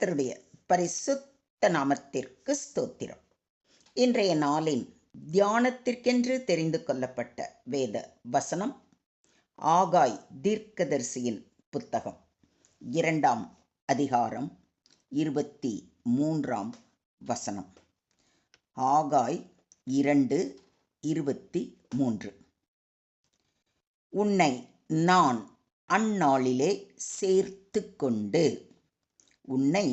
கர்த்தருடைய பரிசுத்த நாமத்திற்கு ஸ்தோத்திரம். இன்றைய நாளின் தியானத்திற்கென்று தெரிந்து கொள்ளப்பட்ட வேத வசனம் ஆகாய் தீர்க்கதரிசியின் புத்தகம் 2ஆம் அதிகாரம் 23ஆம் வசனம். ஆகாய் 2:23. உன்னை நான் அந்நாளிலே சேர்த்து கொண்டு உன்னை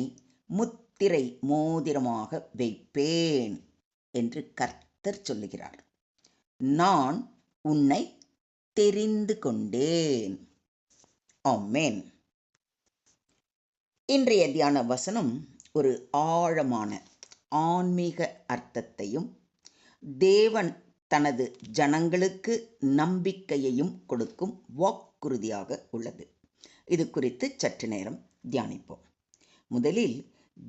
முத்திரை மோதிரமாக வைப்பேன் என்று கர்த்தர் சொல்லுகிறார். நான் உன்னை தெரிந்து கொண்டேன். ஆமென். இன்றைய தியான வசனம் ஒரு ஆழமான ஆன்மீக அர்த்தத்தையும் தேவன் தனது ஜனங்களுக்கு நம்பிக்கையையும் கொடுக்கும் வாக்குறுதியாக உள்ளது. இது குறித்து சற்று நேரம் தியானிப்போம். முதலில்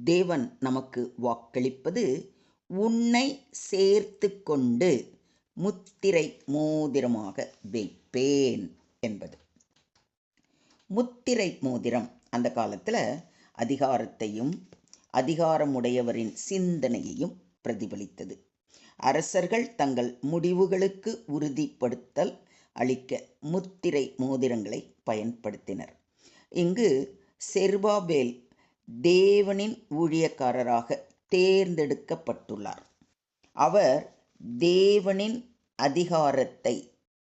தேவன் நமக்கு வாக்களிப்பது உன்னை சேர்த்து கொண்டு முத்திரை மோதிரமாக வைப்பேன் என்பது. முத்திரை மோதிரம் அந்த காலத்தில் அதிகாரத்தையும் அதிகாரமுடையவரின் சிந்தனையையும் பிரதிபலித்தது. அரசர்கள் தங்கள் முடிவுகளுக்கு உறுதிப்படுத்தல் அளிக்க முத்திரை மோதிரங்களை பயன்படுத்தினர். இங்கு செருபாபேல் தேவனின் ஊழியக்காரராக தேர்ந்தெடுக்கப்பட்டுள்ளார். அவர் தேவனின் அதிகாரத்தை,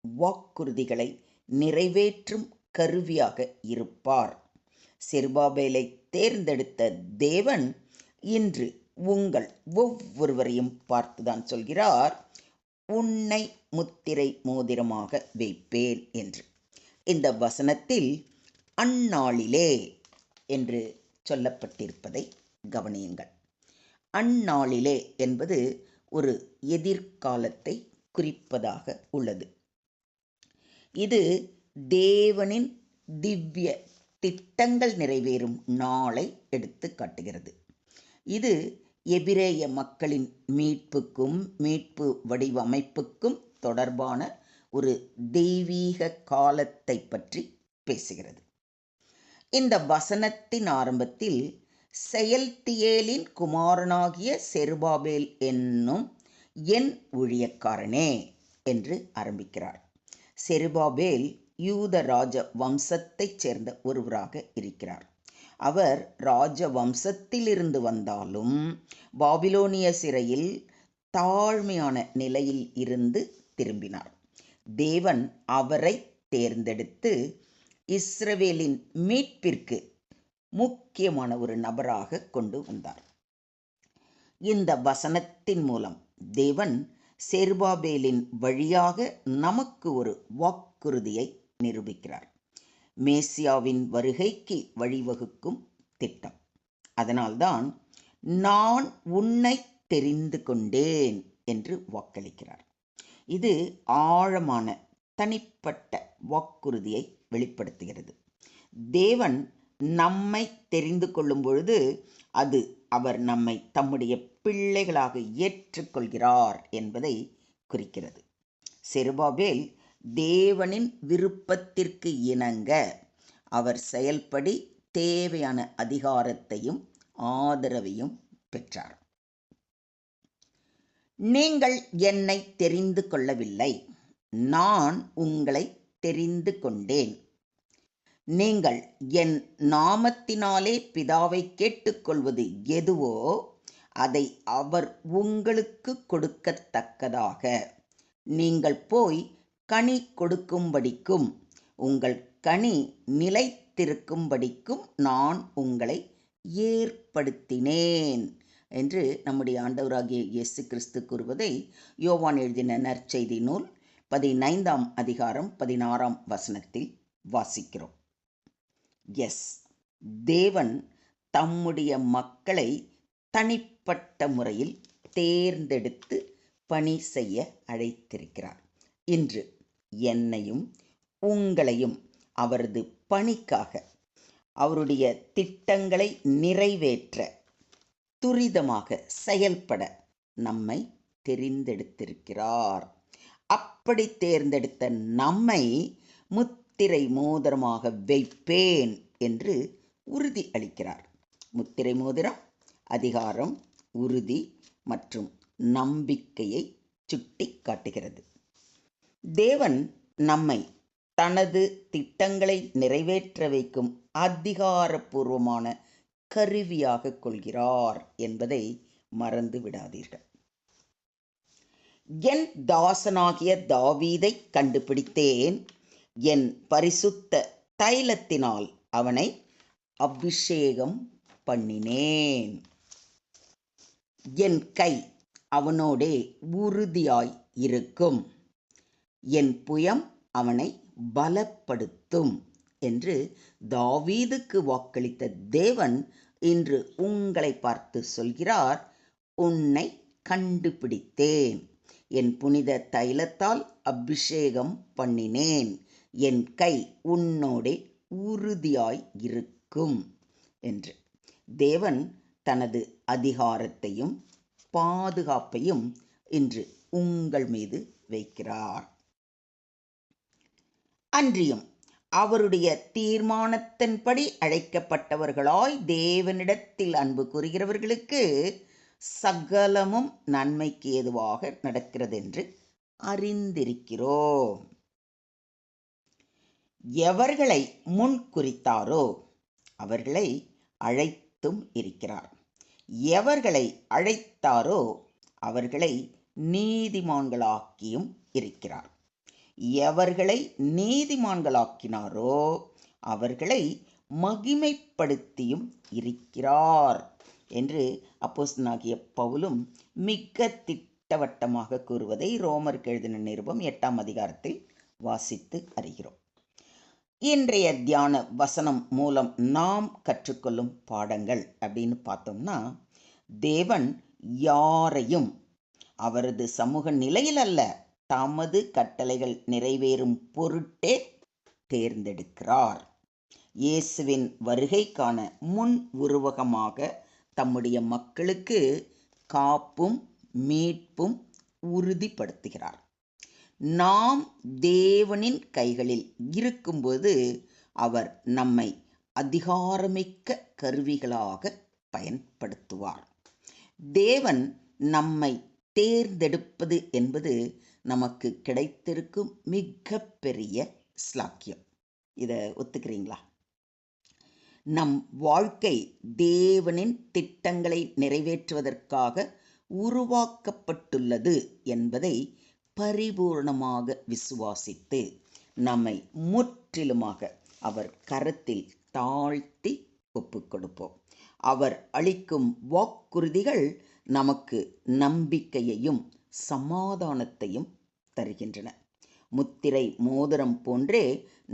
வாக்குறுதிகளை நிறைவேற்றும் கருவியாக இருப்பார். செருபாபேலை தேர்ந்தெடுத்த தேவன் இன்று உங்கள் ஒவ்வொருவரையும் பார்த்துதான் சொல்கிறார், உன்னை முத்திரை மோதிரமாக வைப்பேன் என்று. இந்த வசனத்தில் அந்நாளிலே என்று சொல்லப்பட்டிருப்பதை கவனியுங்கள். அந்நாளிலே என்பது ஒரு எதிர்காலத்தை குறிப்பதாக உள்ளது. இது தேவனின் திவ்ய திட்டங்கள் நிறைவேறும் நாளை எடுத்து காட்டுகிறது. இது எபிரேய மக்களின் மீட்புக்கும் மீட்பு வடிவமைப்புக்கும் தொடர்பான ஒரு தெய்வீக காலத்தை பற்றி பேசுகிறது. இந்த வசனத்தின் ஆரம்பத்தில் செயல்தியேலின் குமாரனாகிய செருபாபேல் என்னும் என் ஊழியக்காரனே என்று ஆரம்பிக்கிறார். செருபாபேல் யூத ராஜ வம்சத்தைச் சேர்ந்த ஒருவராக இருக்கிறார். அவர் ராஜ வம்சத்திலிருந்து வந்தாலும் பாபிலோனிய சிறையில் தாழ்மையான நிலையில் இருந்து திரும்பினார். தேவன் அவரை தேர்ந்தெடுத்து இஸ்ரவேலின் மீட்பிற்கு முக்கியமான ஒரு நபராக கொண்டு வந்தார். இந்த வசனத்தின் மூலம் தேவன் செருபாபேலின் வழியாக நமக்கு ஒரு வாக்குறுதியை நிரூபிக்கிறார். மேசியாவின் வருகைக்கு வழிவகுக்கும் திட்டம். அதனால்தான் நான் உன்னை தெரிந்து கொண்டேன் என்று வாக்களிக்கிறார். இது ஆழமான தனிப்பட்ட வாக்குறுதியை வெளிப்படுத்துகிறது. தேவன் நம்மை தெரிந்து கொள்ளும் பொழுது அது அவர் நம்மை தம்முடைய பிள்ளைகளாக ஏற்றுக்கொள்கிறார் என்பதை குறிக்கிறது. செருபாபேல் தேவனின் விருப்பத்திற்கு இணங்க அவர் செயல்படி தேவையான அதிகாரத்தையும் ஆதரவையும் பெற்றார். நீங்கள் என்னை தெரிந்து கொள்ளவில்லை, நான் உங்களை தெரிந்து கொண்டேன். நீங்கள் என் நாமத்தினாலே பிதாவை கேட்டுக்கொள்வது எதுவோ அதை அவர் உங்களுக்கு கொடுக்கத்தக்கதாக நீங்கள் போய் கனி கொடுக்கும்படிக்கும் உங்கள் கனி நிலைத்திருக்கும்படிக்கும் நான் உங்களை ஏற்படுத்தினேன் என்று நம்முடைய ஆண்டவராகிய இயேசு கிறிஸ்து கூறுவதை யோவான் எழுதின நற்செய்தி நூல் 15ஆம் அதிகாரம் 16ஆம் வசனத்தில் வாசிக்கிறோம். தேவன் தம்முடைய மக்களை தனிப்பட்ட முறையில் தேர்ந்தெடுத்து பணி செய்ய அழைத்திருக்கிறார். இன்று என்னையும் உங்களையும் அவரது பணிக்காக, அவருடைய திட்டங்களை நிறைவேற்ற துரிதமாக செயல்பட நம்மை தெரிந்தெடுத்திருக்கிறார். அப்படி தேர்ந்தெடுத்த நம்மை முத்திரை மோதிரமாக வைப்பேன் என்று உறுதி அளிக்கிறார். முத்திரை மோதிரம் அதிகாரம் உறுதி மற்றும் நம்பிக்கையை சுட்டி காட்டுகிறது. தேவன் நம்மை தனது திட்டங்களை நிறைவேற்ற வைக்கும் அதிகாரப்பூர்வமான கருவியாக கொள்கிறார் என்பதை மறந்து விடாதீர்கள். என் தாசனாகிய தாவீதை கண்டுபிடித்தேன், என் பரிசுத்த தைலத்தினால் அவனை அபிஷேகம் பண்ணினேன். என் கை அவனோடே உறுதியாய் இருக்கும், என் புயம் அவனை பலப்படுத்தும் என்று தாவீதுக்கு வாக்களித்த தேவன் இன்று உங்களை பார்த்து சொல்கிறார், உன்னை கண்டுபிடித்தேன், என் புனித தைலத்தால் அபிஷேகம் பண்ணினேன், என் கை உன்னோடே உறுதியாய் இருக்கும் என்று. தேவன் தனது அதிகாரத்தையும் பாதுகாப்பையும் இன்று உங்கள் மீது வைக்கிறார். அன்றியும் அவருடைய தீர்மானத்தின்படி அழைக்கப்பட்டவர்களாய் தேவனிடத்தில் அன்பு கூறுகிறவர்களுக்கு சகலமும் நன்மைக்கு ஏதுவாக நடக்கிறது என்று அறிந்திருக்கிறோம். எவர்களை முன் குறித்தாரோ அவர்களை அழைத்தும் இருக்கிறார், எவர்களை அழைத்தாரோ அவர்களை நீதிமான்களாக்கியும் இருக்கிறார், எவர்களை நீதிமான்களாக்கினாரோ அவர்களை மகிமைப்படுத்தியும் இருக்கிறார் என்று அப்போஸ்தலனாகிய பவுலும் மிக திட்டவட்டமாக கூறுவதை ரோமருக்கு எழுதின நிருபம் 8ஆம் அதிகாரத்தில் வாசித்து அறிகிறோம். இன்றைய தியான வசனம் மூலம் நாம் கற்றுக்கொள்ளும் பாடங்கள் அப்படின்னு பார்த்தோம்னா, தேவன் யாரையும் அவரது சமூக நிலையில் அல்ல, தமது கட்டளைகள் நிறைவேறும் பொருட்டே தேர்ந்தெடுக்கிறார். இயேசுவின் வருகைக்கான முன் உருவகமாக தம்முடைய மக்களுக்கு காப்பும் மீட்பும் உறுதிப்படுத்துகிறார். நாம் தேவனின் கைகளில் இருக்கும்போது அவர் நம்மை அதிகாரமிக்க கருவிகளாக பயன்படுத்துவார். தேவன் நம்மை தேர்ந்தெடுப்பது என்பது நமக்கு கிடைத்திருக்கும் மிக பெரிய ஸ்லாக்கியம். இதை ஒத்துக்கிறீங்களா? நம் வாழ்க்கை தேவனின் திட்டங்களை நிறைவேற்றுவதற்காக உருவாக்கப்பட்டுள்ளது என்பதை பரிபூர்ணமாக விசுவாசித்து நம்மை முற்றிலுமாக அவர் கரத்தில் தாழ்த்தி ஒப்புக்கொடுப்போம். அவர் அளிக்கும் வாக்குறுதிகள் நமக்கு நம்பிக்கையையும் சமாதானத்தையும் தருகின்றன. முத்திரை மோதிரம் போன்றே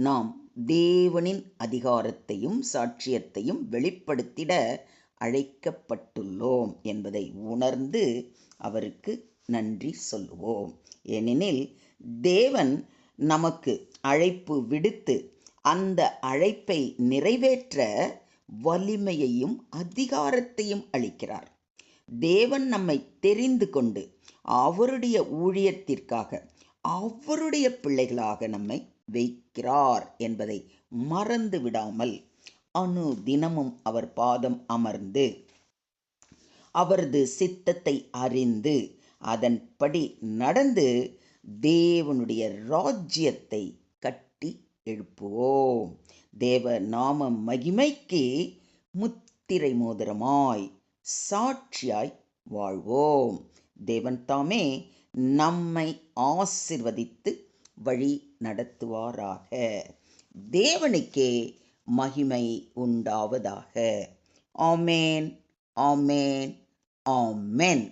நாம் தேவனின் அதிகாரத்தையும் சாட்சியத்தையும் வெளிப்படுத்திட அழைக்கப்பட்டுள்ளோம் என்பதை உணர்ந்து அவருக்கு நன்றி சொல்லுவோம். ஏனெனில் தேவன் நமக்கு அழைப்பு விடுத்து அந்த அழைப்பை நிறைவேற்ற வலிமையையும் அதிகாரத்தையும் அளிக்கிறார். தேவன் நம்மை தெரிந்து கொண்டு அவருடைய ஊழியத்திற்காக அவருடைய பிள்ளைகளாக நம்மை வைக்கிறார் என்பதை மறந்து விடாமல் அனுதினமும் அவர் பாதம் அமர்ந்து அவரது சித்தத்தை அறிந்து அதன்படி நடந்து தேவனுடைய ராஜ்யத்தை கட்டி எழுப்புவோம். தேவ நாம மகிமைக்கு முத்திரை மோதிரமாய் சாட்சியாய் வாழ்வோம். தேவன் தாமே நம்மை ஆசிர்வதித்து வழி நடத்துவாராக. தேவனுக்கே மகிமை உண்டாவதாக. ஆமேன், ஆமேன், ஆமென்.